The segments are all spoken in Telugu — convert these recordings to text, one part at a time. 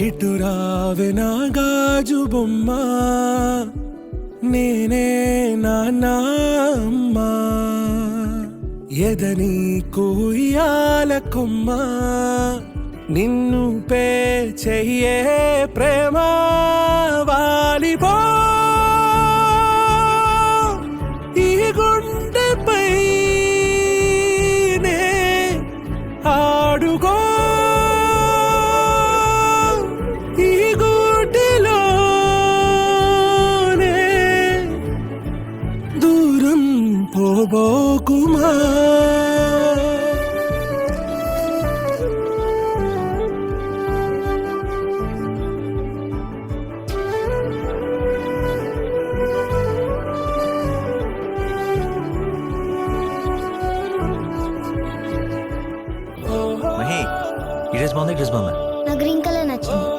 ఇటు రావే నా గాజు బొమ్మ నేనే నాన్న అమ్మా ఎదని కూయాల కొమ్మ నిన్ను పే చెయ్యే ప్రేమ వాలిపో ఈ గుండెపై నే ఆడుకో ఈ గూటిలోనే దూరం పోబోకుమా మహి ఈ డ్రెస్ బాగుంది, ఈ డ్రెస్ బాగుందా? నా గ్రీన్ కలర్ నచ్చింది.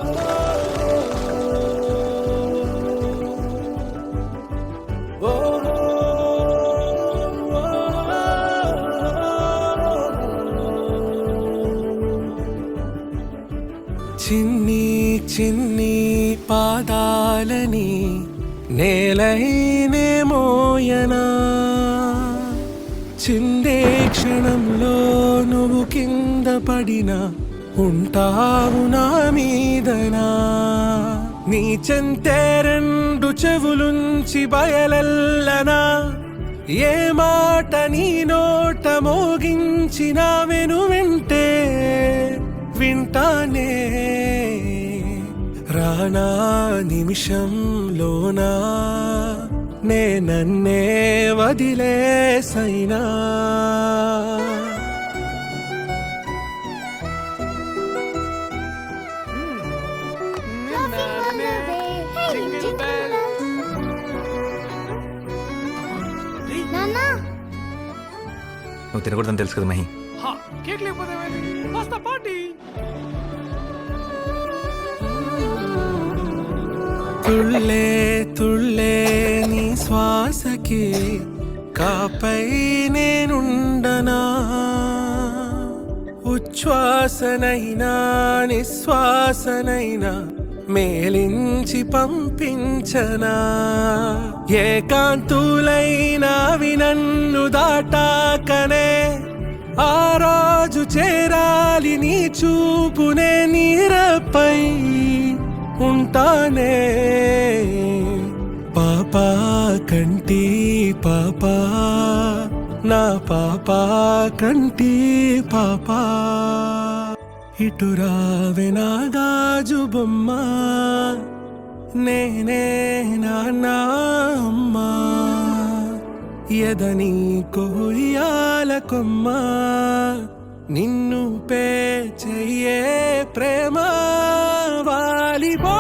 చిన్ని చిన్ని పాదాలని నేలైనే మోయనా చిందే క్షణంలో నువ్వు కింద పడినా ఉంటావు నా మీదనా నీ చెంతే రెండు చెవులుంచి బయలెల్లనా ఏ మాట నీ నోట మోగించిన వెను వింటే వింటానే రానా నిమిషంలోనా నే నన్నే వదిలేసైనా నాన్న నువ్వు తినకూడదని తెలుసు కదా మహి. కేక్ లేకపోతే పాస్తా పార్టీ తుళ్ళే తుళ్ళే నీ శ్వాసకి కాపై నేనుండనా ఉచ్ఛ్వాసనైనా నిశ్వాసనైనా మేలించి పంపించనా ఏకాంతులైనవి నన్ను దాటాకనే ఆ రోజు చేరాలి నీ చూపునే నీరపై ఉంటానే పాపా కంటి పాపా నా పాపా కంటి పాపా ఇటు రావే నా గాజు బొమ్మ నేనే నాన్న అమ్మా ఎదని కొయ్యాల కొమ్మ నిన్ను పే చెయ్యే ప్రేమ వాలిపో